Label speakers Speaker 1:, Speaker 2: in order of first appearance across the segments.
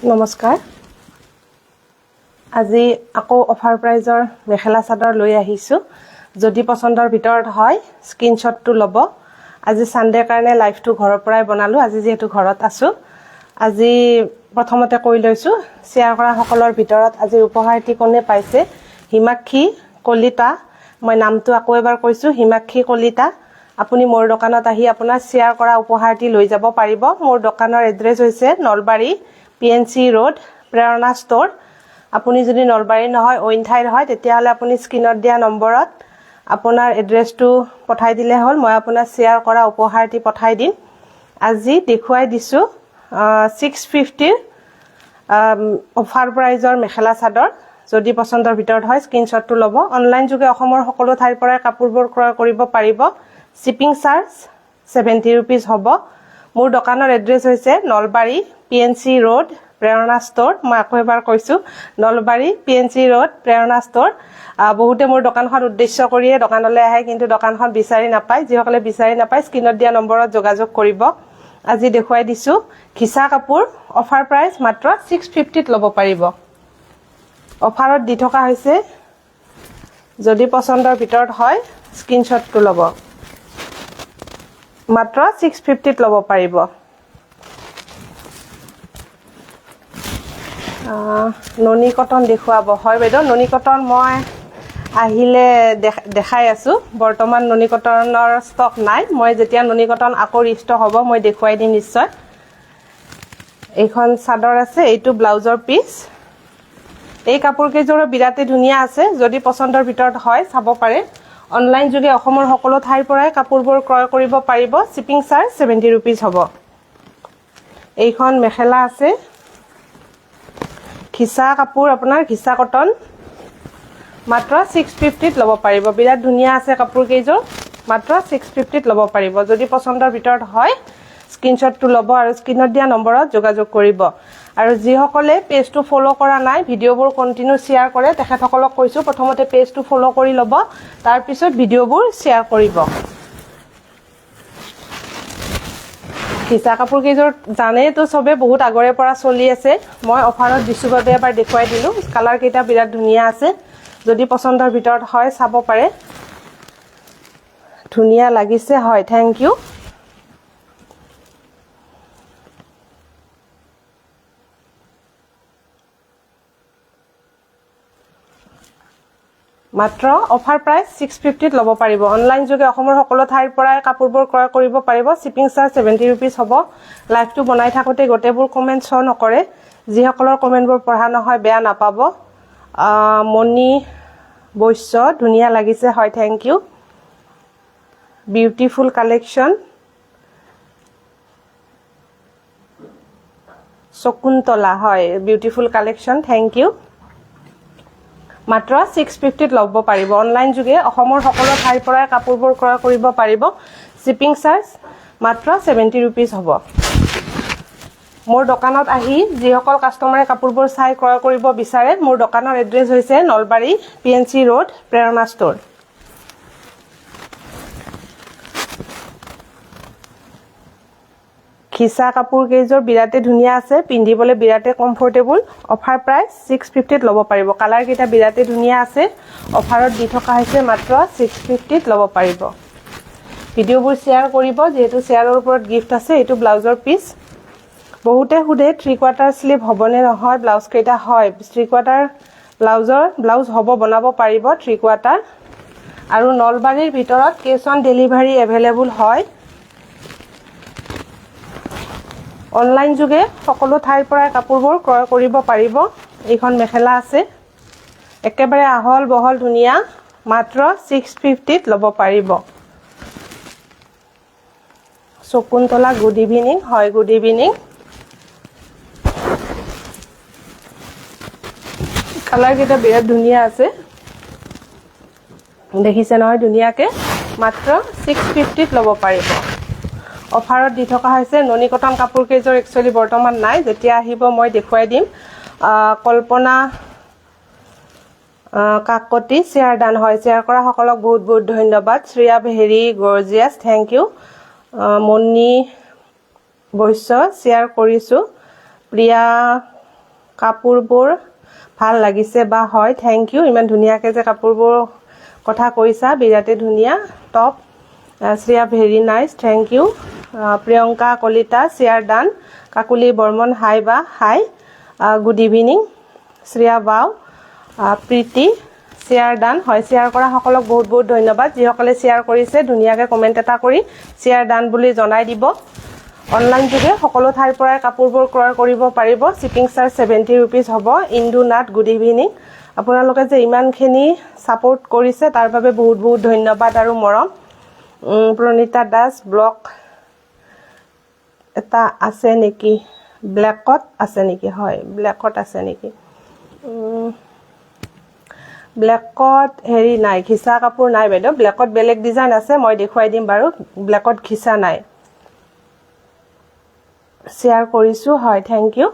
Speaker 1: নমস্কাৰ আজি আকৌ অফাৰ প্ৰাইজৰ মেখেলা চাদৰ লৈ আহিছো যদি পছন্দৰ ভিতৰত হয় স্ক্ৰিনশ্বটটো ল'ব আজি সানডে কাৰণে লাইভটো ঘৰৰ পৰাই বনালো আজি যেহেতু ঘৰত আছো আজি প্ৰথমতে কৈ লৈছো শেয়াৰ কৰা সকলৰ ভিতৰত আজি উপহাৰটি কোনে পাইছে হিমাক্ষী কলিতা মই নামটো আকৌ এবাৰ কৈছো হিমাক্ষী কলিতা আপুনি মোৰ দোকানত আহি আপোনাৰ শেয়াৰ কৰা উপহাৰটি লৈ যাব পাৰিব মোৰ দোকানৰ এড্ৰেছ হৈছে নলবাৰী PNC Road প্ৰেৰণা ষ্ট'ৰ আপুনি যদি নলবাৰী নহয় অইন ঠাইৰ হয় তেতিয়াহলে আপুনি স্ক্ৰিনত দিয়া নম্বৰত আপোনাৰ এড্ৰেছটো পঠাই দিলে হ'ল মই আপোনাৰ শেয়াৰ কৰা উপহাৰটি পঠাই দিম আজি দেখুৱাই দিছো 650 অফাৰ প্ৰাইজৰ মেখেলা চাদৰ যদি পছন্দৰ ভিতৰত হয় স্ক্ৰিনশ্বটটো ল'ব অনলাইন যোগে অসমৰ সকলো ঠাইৰ পৰা কাপোৰবোৰ ক্ৰয় কৰিব পাৰিব শিপিং চাৰ্জ 70 रुपीस হ'ব মোৰ দোকানৰ এড্ৰেছ হৈছে নলবাৰী PNC Road প্ৰেৰণা ষ্ট'ৰ মই আকৌ এবাৰ কৈছো নলবাৰী PNC Road প্ৰেৰণা ষ্ট'ৰ বহুতে মোৰ দোকানখন উদ্দেশ্য কৰিয়ে দোকানলৈ আহে কিন্তু দোকানখন বিচাৰি নাপায় যিসকলে বিচাৰি নাপায় স্ক্ৰিনত দিয়া নম্বৰত যোগাযোগ কৰিব আজি দেখুৱাই দিছো খিসা কাপোৰ অফাৰ প্ৰাইস মাত্ৰ 650 ত ল'ব পাৰিব অফাৰত দি থকা হৈছে যদি পছন্দৰ ভিতৰত হয় স্ক্ৰিনশ্বটটো ল'ব মাত্ৰ 650 ত ল'ব পাৰিব ননি কটন দেখুৱাব হয় বাইদেউ ননি কটন মই আহিলে দেখাই আছো বৰ্তমান ননি কটনৰ ষ্টক নাই মই যেতিয়া ননি কটন আকৌ ৰিষ্টক হ'ব মই দেখুৱাই দিম নিশ্চয় এইখন চাদৰ আছে এইটো ব্লাউজৰ পিস এই কাপোৰ কেইযোৰ বিৰাতে ধুনীয়া আছে যদি পছন্দৰ ভিতৰত হয় চাব পাৰে অনলাইন যোগে অসমৰ সকলো ঠাইৰ পৰাই কাপোৰবোৰ ক্ৰয় কৰিব পাৰিব শিপিং চাৰ্জ 70 रुपीस হ'ব এইখন মেখেলা আছে খিসা কাপোৰ আপোনাৰ খিসা কটন মাত্ৰ 650 ত ল'ব পাৰিব বিৰাট ধুনীয়া আছে কাপোৰ কেইযোৰ মাত্ৰ 650 ত ল'ব পাৰিব যদি পছন্দৰ ভিতৰত হয় স্ক্ৰিনশ্বটটো ল'ব আৰু স্ক্ৰিনত দিয়া নম্বৰত যোগাযোগ কৰিব আৰু যিসকলে পেজটো ফলো কৰা নাই ভিডিঅ'বোৰ কন্টিনিউ শেয়াৰ কৰে তেখেতসকলক কৈছো প্ৰথমতে পেজটো ফলো কৰি ল'ব তাৰ পিছত ভিডিঅ'বোৰ শেয়াৰ কৰিব খিসা কাপোৰ কেইযোৰ জানে তো সবে বহুত আগৰে পৰা চলি আছে মই অফাৰত দিছো বাবে এবাৰ দেখুৱাই দিলো কালাৰ কেইটা বিৰাট ধুনীয়া আছে যদি পছন্দৰ ভিতৰত হয় চাব পাৰে ধুনীয়া লাগিছে হয় থ্যাংক ইউ মাত্ৰ অফাৰ প্ৰাইস 650 ত ল'ব পাৰিব অনলাইন যোগে অসমৰ সকলো ঠাইৰ পৰা কাপোৰবোৰ ক্ৰয় কৰিব পাৰিব শিপিং চাৰ্জ 70 रुपीस হ'ব লাইভটো বনাই থাকোতে গোটেবোৰ কমেন্ট শো নকৰে যিসকলৰ কমেন্টবোৰ পঢ়া নহয় বেয়া নাপাব মনি বৈশ্য ধুনীয়া লাগিছে হয় thank you beautiful collection Shakuntala হয় বিউটিফুল কালেকশন থ্যাংক ইউ মাত্ৰ 650 ত ল'ব পাৰিব অনলাইন যোগে অসমৰ সকলো ঠাইৰ পৰা কাপোৰবোৰ ক্ৰয় কৰিব পাৰিব শিপিং চাৰ্জ মাত্ৰ 70 रुपीस হ'ব মোৰ দোকানত আহি যিসকল কাস্টমাৰে কাপোৰবোৰ চাই ক্ৰয় কৰিব বিচাৰে মোৰ দোকানৰ এড্ৰেছ হৈছে নলবাৰী PNC Road প্ৰেৰণা ষ্ট'ৰ খিসা কাপোৰ কেইযোৰ বিৰাতে ধুনীয়া আছে পিন্ধিবলৈ বিৰাতে কমফৰ্টেবল অফাৰ প্ৰাইস 650 ত ল'ব পাৰিব কালাৰ কেইটা বিৰাতে ধুনীয়া আছে অফাৰত দি থকা হৈছে মাত্ৰ 650 ত ল'ব পাৰিব ভিডিঅ'বোৰ শেয়াৰ কৰিব যেহেতু শেয়াৰৰ ওপৰত গিফট আছে এইটো ব্লাউজৰ পিস বহুতে খুদে 3/4 স্লিভ হ'বনে নহয় ব্লাউজ কেইটা হয় 3/4 ব্লাউজ হ'ব বনাব পাৰিব 3/4 আৰু নলবাৰীৰ ভিতৰত কেছ অন ডেলিভাৰী এভেইলেবল হয় অনলাইন যোগে সকলো ঠাইৰ পৰা কাপোৰবোৰ ক্ৰয় কৰিব পাৰিব এইখন মেখেলা আছে একেবাৰে আহল বহল ধুনীয়া মাত্ৰ 650 ত ল'ব পাৰিব শকুন্তলা গুড ইভিনিং হয় গুড ইভিনিং কালাৰ কেইটা বিৰাট ধুনীয়া আছে দেখিছে নহয় ধুনীয়াকে মাত্ৰ 650 ত ল'ব পাৰিব অফাৰত দি থকা হৈছে ননি কটন কাপোৰ কেইযোৰ একচুয়ালি বৰ্তমান নাই যেতিয়া আহিব মই দেখুৱাই দিম কল্পনা কাকতি শেয়াৰ ডান হয় শেয়াৰ কৰা সকলক বহুত বহুত ধন্যবাদ শ্ৰিয়া ভেৰি গৰ্জিয়াস থ্যাংক ইউ মনি বৈশ্য শেয়াৰ কৰিছো প্ৰিয়া কাপোৰবোৰ ভাল লাগিছে বা হয় থ্যাংক ইউ ইমান ধুনীয়াকৈ যে কাপোৰবোৰ কথা কৈছা বিৰাটেই ধুনীয়া top Shreya very nice thank you Priyanka Kalita share done Kakuli Barman hi বা হাই গুড ইভিনিং শ্ৰেয়া বাও প্ৰীতি শ্বেয়াৰ ডান হয় শ্বেয়াৰ কৰা সকলক বহুত বহুত ধন্যবাদ যিসকলে শ্বেয়াৰ কৰিছে ধুনীয়াকৈ কমেন্ট এটা কৰি শ্বেয়াৰ ডান বুলি জনাই দিব অনলাইন যোগে সকলো ঠাইৰ পৰাই কাপোৰবোৰ ক্ৰয় কৰিব পাৰিব শিপিং চাৰ্জ 70 रुपीस হ'ব ইন্দু নাট গুড ইভিনিং আপোনালোকে যে ইমানখিনি সাপোৰ্ট কৰিছে তাৰ বাবে বহুত বহুত ধন্যবাদ আৰু মৰম প্ৰণিতা দাস ব্লক এটা আছে নেকি ব্ল্যাকত আছে নেকি হয় ব্ল্যাকত আছে নেকি ব্ল্যাকত হেৰি নাই খিসা কাপোৰ নাই বেদ ব্ল্যাকত বেলেগ ডিজাইন আছে মই দেখুৱাই দিম বাৰু ব্ল্যাকত খিসা নাই শেয়াৰ কৰিছো হয় থ্যাংক ইউ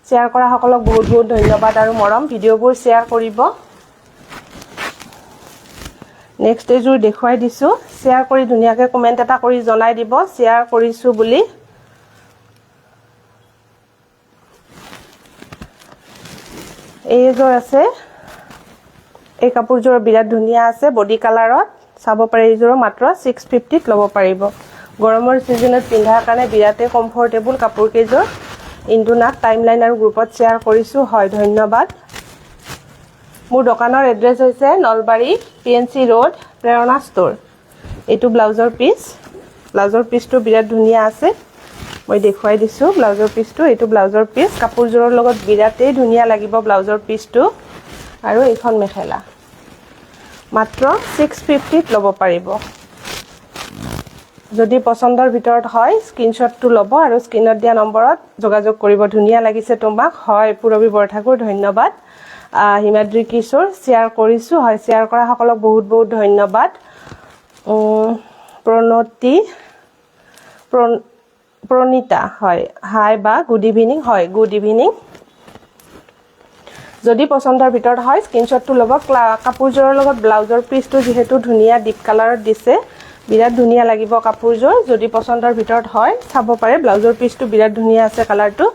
Speaker 1: শেয়াৰ কৰা সকলক বহুত বহুত ধন্যবাদ আৰু মৰম ভিডিওবোৰ শেয়াৰ কৰিব নেক্সট এজুৰ দেখুৱাই দিছো শেয়াৰ কৰি ধুনীয়াকৈ কমেন্ট এটা কৰি জনাই দিব শেয়াৰ কৰিছো বুলি এইজোৰ আছে এই কাপোৰজোৰ বিৰাট ধুনীয়া আছে বডি কালাৰত চাব পাৰে এইজোৰ মাত্ৰ 650 ত ল'ব পাৰিব গৰমৰ সিজনত পিন্ধাৰ কাৰণে বিৰাটে কমফৰ্টেবল কাপোৰ কেইজোৰ ইন্দুনাট টাইমলাইন আৰু গ্ৰুপত শ্বেয়াৰ কৰিছো হয় ধন্যবাদ মোৰ দোকানৰ এড্ৰেছ হৈছে নলবাৰী পিএনসি ৰোড প্ৰেৰণা ষ্ট'ৰ এইটো ব্লাউজৰ পিছটো বিৰাট ধুনীয়া আছে মই দেখুৱাই দিছো ব্লাউজৰ পিছটো এইটো ব্লাউজৰ পিছ কাপোৰজোৰৰ লগত বিৰাটেই ধুনীয়া লাগিব ব্লাউজৰ পিছটো আৰু এইখন মেখেলা মাত্ৰ 650 ত ল'ব পাৰিব যদি পছন্দৰ ভিতৰত হয় স্ক্ৰিনশ্বটটো ল'ব আৰু স্ক্ৰিনত দিয়া নম্বৰত যোগাযোগ কৰিব ধুনীয়া লাগিছে তোমাক হয় পুৰবি বৰঠাকুৰ ধন্যবাদ হিমাদ্ৰী কিশোৰ শ্বেয়াৰ কৰিছো হয় শ্বেয়াৰ কৰা সকলক বহুত বহুত ধন্যবাদ প্ৰণিতা হয় হাই বা গুড ইভিনিং হয় গুড ইভিনিং যদি পছন্দৰ ভিতৰত হয় স্ক্ৰিনশ্বটটো ল'ব কাপোৰজোৰৰ লগত ব্লাউজৰ পিছটো যেহেতু ধুনীয়া ডিপ কালাৰত দিছে বিৰাট ধুনীয়া লাগিব কাপোৰজোৰ যদি পছন্দৰ ভিতৰত হয় চাব পাৰে ব্লাউজৰ পিছটো বিৰাট ধুনীয়া আছে কালাৰটো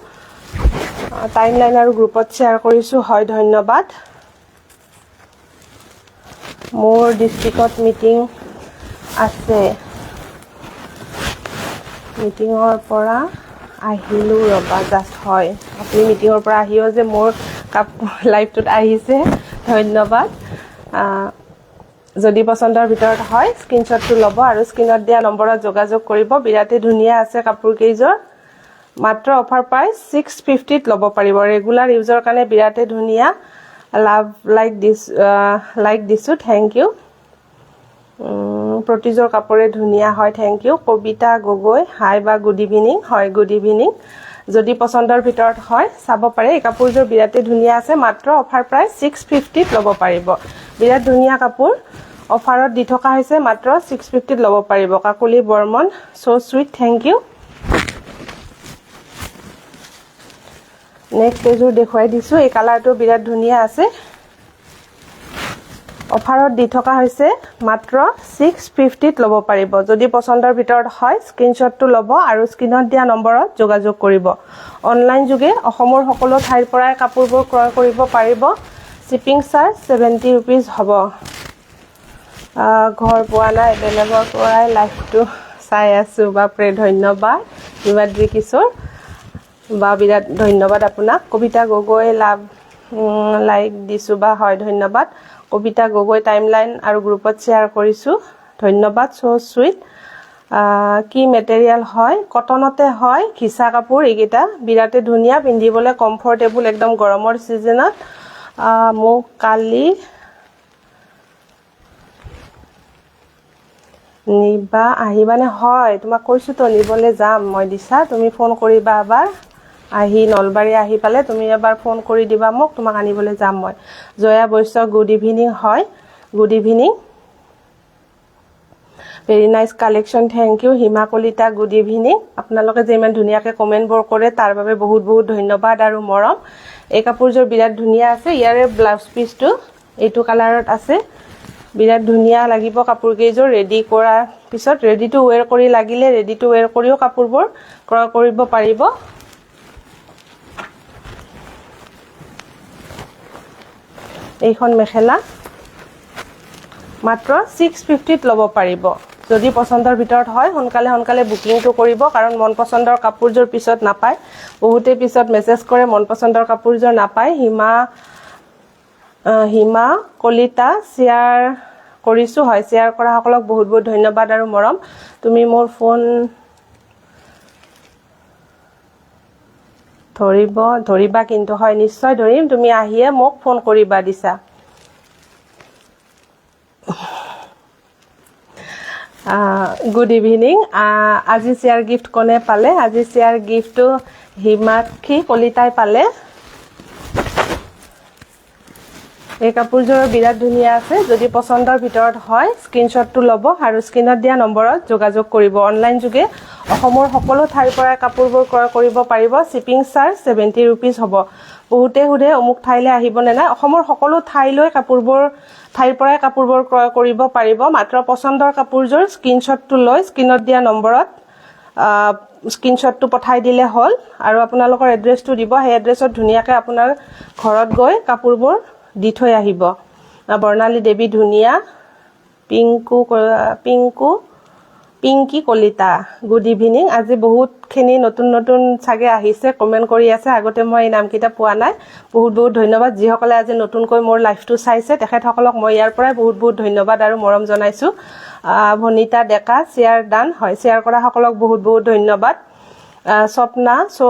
Speaker 1: টাইমলাইন আৰু গ্ৰুপত শ্বেয়াৰ কৰিছো হয় ধন্যবাদ মোৰ ডিস্ট্ৰিক্টত মিটিং আছে মিটিঙৰ পৰা আহিলো ৰবা জাস্ট হয় আপুনি মিটিঙৰ পৰা আহিও যে মোৰ লাইভটোত আহিছে ধন্যবাদ যদি পছন্দৰ ভিতৰত হয় স্ক্ৰিনশ্বটটো ল'ব আৰু স্ক্ৰিনত দিয়া নম্বৰত যোগাযোগ কৰিব বিৰাটে ধুনীয়া আছে কাপোৰ কেইজোৰ মাত্ৰ অফাৰ প্ৰাইস 650 ত ল'ব পাৰিব ৰেগুলাৰ ইউজৰ কাৰণে বিৰাটে ধুনীয়া লাভ লাইক দিছো থ্যাংক ইউ প্ৰতিজোৰ কাপোৰে ধুনীয়া হয় থ্যাংক ইউ কবিতা গগৈ হাই বা গুড ইভিনিং হয় গুড ইভিনিং যদি পছন্দৰ ভিতৰত হয় চাব পাৰে এই কাপোৰজোৰ বিৰাটে ধুনীয়া আছে মাত্ৰ অফাৰ প্ৰাইস 650 ত ল'ব পাৰিব বিৰাট ধুনীয়া কাপোৰ অফাৰত দি থকা হৈছে মাত্ৰ 650 ত ল'ব পাৰিব Kakuli Barman so sweet thank you next এজুৰ দেখুৱাই দিছো এই কালাৰটো বিৰাট ধুনীয়া আছে অফাৰত দি থকা হৈছে মাত্ৰ 650 ত ল'ব পাৰিব যদি পছন্দৰ ভিতৰত হয় স্ক্ৰিনশ্বটটো ল'ব আৰু স্ক্ৰিনত দিয়া নম্বৰত যোগাযোগ কৰিব অনলাইন যোগে অসমৰ সকলো ঠাইৰ পৰাই কাপোৰবোৰ ক্ৰয় কৰিব পাৰিব শিপিং চাৰ্জ 70 रुपीस হ'ব ঘৰ পোৱা নাই বেলেগৰ পৰাই লাইভটো চাই আছো বাপৰে ধন্যবাদ হিমাদ্ৰী কিশোৰ বা বিৰাট ধন্যবাদ আপোনাক কবিতা গগৈ লাইক দিছো বা হয় ধন্যবাদ কবিতা গগৈ টাইমলাইন আৰু গ্ৰুপত শ্বেয়াৰ কৰিছো ধন্যবাদ সো সুইট কি মেটেৰিয়েল হয় কটনতে হয় খিসা কাপোৰ এইকেইটা বিৰাটে ধুনীয়া পিন্ধিবলৈ কমফৰ্টেবল একদম গৰমৰ সিজনত মোক কালি নিবা আহিবানে হয় তোমাক কৈছো তো নিবলে যাম মই দিছা তুমি ফোন কৰিবা এবাৰ আহি নলবাৰী আহি পালে তুমি এবাৰ ফোন কৰি দিবা মোক তোমাক আনিবলৈ যাম মই জয়া বৈশ্য গুড ইভিনিং হয় good evening very nice collection thank you Hima Kalita good evening আপোনালোকে যে ইমান ধুনীয়াকৈ কমেন্টবোৰ কৰে তাৰ বাবে বহুত বহুত ধন্যবাদ আৰু মৰম এই কাপোৰজোৰ বিৰাট ধুনীয়া আছে ইয়াৰে ব্লাউজ পিছটো এইটো কালাৰত আছে বিৰাট ধুনীয়া লাগিব কাপোৰ কেইজোৰ ৰেডি কৰাৰ পিছত ৰেডি টু ওয়্যাৰ কৰি লাগিলে ৰেডি টু ওয়্যাৰ কৰিও কাপোৰবোৰ ক্ৰয় কৰিব পাৰিব এইখন মেখেলা মাত্ৰ 650 ল'ব পাৰিব যদি পছন্দৰ ভিতৰত হয় সোনকালে বুকিংটো কৰিব কাৰণ মন পছন্দৰ কাপোৰযোৰ পিছত নাপায় বহুতে পিছত মেছেজ কৰে মন পছন্দৰ কাপোৰযোৰ নাপায় হিমা কলিতা শেয়াৰ কৰিছো হয় শেয়াৰ কৰা সকলক বহুত বহুত ধন্যবাদ আৰু মৰম তুমি মোৰ ফোন ধৰিবা কিন্তু হয় নিশ্চয় ধৰিম তুমি আহিয়ে মোক ফোন কৰিবা দিছা গুড ইভিনিং আজি শেয়াৰ গিফ্ট কোনে পালে আজি শেয়াৰ গিফ্টটো হিমাক্ষী কলিতাই পালে এই কাপোৰযোৰ বিৰাট ধুনীয়া আছে যদি পছন্দৰ ভিতৰত হয় স্ক্ৰিনশ্বটটো ল'ব আৰু স্ক্ৰিনত দিয়া নম্বৰত যোগাযোগ কৰিব অনলাইন যোগে অসমৰ সকলো ঠাইৰ পৰা কাপোৰবোৰ ক্ৰয় কৰিব পাৰিব শিপিং চাৰ্জ 70 रुपीस হ'ব বহুতে সুধে অমুক ঠাইলৈ আহিব নে নাই অসমৰ সকলো ঠাইলৈ ঠাইৰ পৰা কাপোৰবোৰ ক্ৰয় কৰিব পাৰিব মাত্ৰ পছন্দৰ কাপোৰযোৰ স্ক্ৰিনশ্বটটো লৈ স্ক্ৰিনত দিয়া নম্বৰত স্ক্ৰিনশ্বটটো পঠাই দিলে হ'ল আৰু আপোনালোকৰ এড্ৰেছটো দিব সেই এড্ৰেছত ধুনীয়াকৈ আপোনাৰ ঘৰত গৈ কাপোৰবোৰ দি থৈ আহিব বৰ্ণালী দেৱী ধুনীয়া পিংকি কলিতা গুড ইভিনিং আজি বহুতখিনি নতুন চাগে আহিছে কমেন্ট কৰি আছে আগতে মই এই নামকেইটা পোৱা নাই বহুত ধন্যবাদ যিসকলে আজি নতুনকৈ মোৰ লাইভটো চাইছে তেখেতসকলক মই ইয়াৰ পৰাই বহুত ধন্যবাদ আৰু মৰম জনাইছো ভনিতা ডেকা শেয়াৰ ডান হয় শেয়াৰ কৰা সকলক বহুত ধন্যবাদ স্বপ্না সো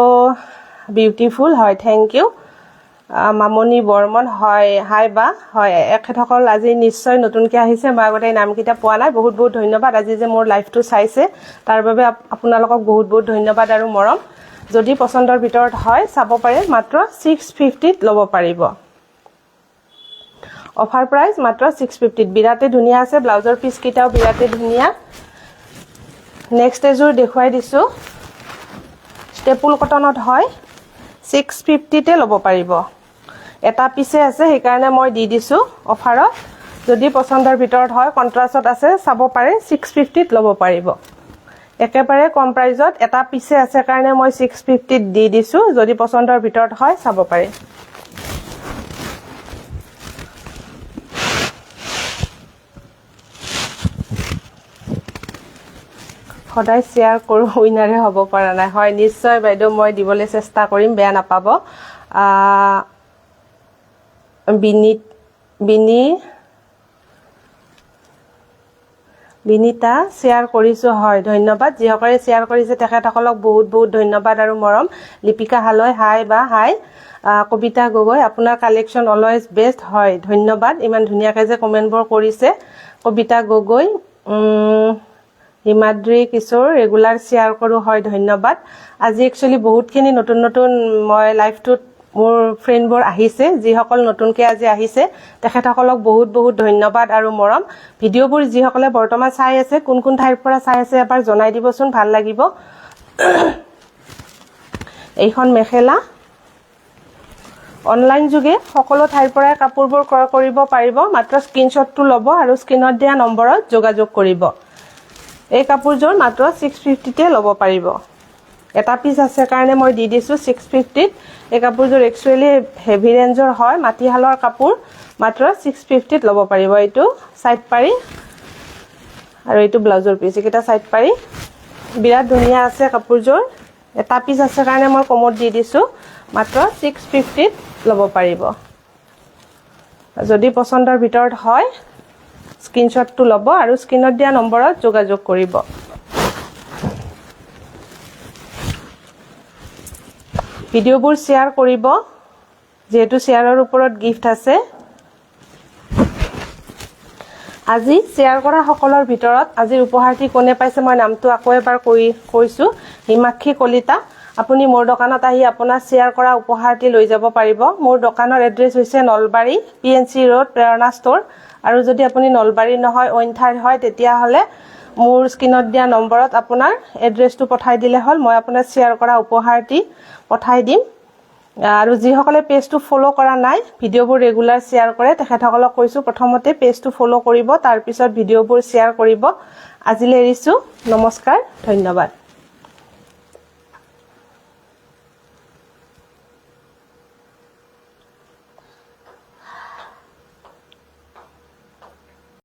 Speaker 1: বিউটিফুল হয় থ্যাংক ইউ মামনি বৰ্মন হয় হাই বা হয় এখেতসকল আজি নিশ্চয় নতুনকৈ আহিছে মই আগতে নামকেইটা পোৱা নাই বহুত ধন্যবাদ আজি যে মোৰ লাইভটো চাইছে তাৰ বাবে আপোনালোকক বহুত ধন্যবাদ আৰু মৰম যদি পছন্দৰ ভিতৰত হয় চাব পাৰে মাত্ৰ 650 ল'ব পাৰিব অফাৰ প্ৰাইস মাত্ৰ 650 বিৰাটে ধুনীয়া আছে ব্লাউজৰ পিস কিটাও বিৰাটে ধুনীয়া নেক্সট এজোৰ দেখুৱাই দিছো ষ্টেপুল কটনত হয় 650 তে ল'ব পাৰিব এটা পিছে আছে সেই কাৰণে মই দি দিছো অফাৰত যদি পছন্দৰ ভিতৰত হয় কন্ট্ৰাষ্টত আছে চাব পাৰে 650 ত ল'ব পাৰিব একেবাৰে কম প্ৰাইজত এটা পিছে আছে কাৰণে মই 650 ত দি দিছো যদি পছন্দৰ ভিতৰত হয় চাব পাৰে সদায় শেয়াৰ কৰো উইনাৰে হ'ব পৰা নাই হয় নিশ্চয় বাইদেউ মই দিবলৈ চেষ্টা কৰিম বেয়া নাপাব বিনিতা শেয়াৰ কৰিছো হয় ধন্যবাদ যিসকলে শেয়াৰ কৰিছে তেখেতসকলক বহুত ধন্যবাদ আৰু মৰম লিপিকা হালৈ হাই বা হাই কবিতা গগৈ আপোনাৰ কালেকচন অলৱেজ বেষ্ট হয় ধন্যবাদ ইমান ধুনীয়াকৈ যে কমেন্টবোৰ কৰিছে কবিতা গগৈ হিমাদ্ৰী কিশোৰ ৰেগুলাৰ শেয়াৰ কৰো হয় ধন্যবাদ আজি একচুয়ালি বহুতখিনি নতুন মই লাইভটোত মোৰ ফ্ৰেণ্ডবোৰ আহিছে যিসকল নতুনকৈ আজি আহিছে তেখেতসকলক বহুত ধন্যবাদ আৰু মৰম ভিডিঅ'বোৰ যিসকলে বৰ্তমান চাই আছে কোন ঠাইৰ পৰা চাই আছে এবাৰ জনাই দিবচোন ভাল লাগিব এইখন মেখেলা অনলাইন যোগে সকলো ঠাইৰ পৰা কাপোৰবোৰ ক্ৰয় কৰিব পাৰিব মাত্ৰ স্ক্ৰিনশ্বটটো ল'ব আৰু স্ক্ৰিনত দিয়া নম্বৰত যোগাযোগ কৰিব এই কাপোৰযোৰ মাত্ৰ 650 তে ল'ব পাৰিব এটা পিস আছে কাৰণে মই দি দিছো 650 ত এই কাপোৰযোৰ একচুয়ালি হেভি ৰেঞ্জৰ হয় মাটিহালৰ কাপোৰ মাত্ৰ 650 ত ল'ব পাৰিব এইটো সাইড পাৰি আৰু এইটো ব্লাউজৰ পিস এটা সাইড পাৰি বিৰাট ধুনীয়া আছে কাপোৰযোৰ এটা পিস আছে কাৰণে মই কমত দি দিছো মাত্ৰ 650 ত ল'ব পাৰিব যদি পছন্দৰ ভিতৰত হয় স্ক্ৰিনশ্বটটো ল'ব আৰু স্ক্ৰিনত দিয়া নম্বৰত যোগাযোগ কৰিব ভিডিঅ'বোৰ শেয়াৰ কৰিব যেহেতু শেয়াৰৰ ওপৰত গিফট আছে আজি শেয়াৰ কৰা সকলৰ ভিতৰত আজিৰ উপহাৰটি কোনে পাইছে মই নামটো আকৌ এবাৰ কৈছো হিমাক্ষী কলিতা আপুনি মোৰ দোকানত আহি আপোনাৰ শেয়াৰ কৰা উপহাৰটি লৈ যাব পাৰিব মোৰ দোকানৰ এড্ৰেছ হৈছে নলবাৰী পিএনসি ৰোড প্ৰেৰণা ষ্ট'ৰ আৰু যদি আপুনি নলবাৰী নহয় অইন ঠাইৰ হয় তেতিয়া হলে মোৰ স্ক্ৰিনত দিয়া নম্বৰত আপোনাৰ এড্ৰেছটো পঠাই দিলে হ'ল মই আপোনাৰ শেয়াৰ কৰা উপহাৰটি পঠাই দিম আৰু যিসকলে পেজটো ফলো কৰা নাই ভিডিঅ'বোৰ ৰেগুলাৰ শেয়াৰ কৰে তেখেতসকলক কৈছো প্ৰথমতে পেজটো ফলো কৰিব তাৰ পিছত ভিডিঅ'বোৰ শেয়াৰ কৰিব আজিলৈ এৰিছো নমস্কাৰ ধন্যবাদ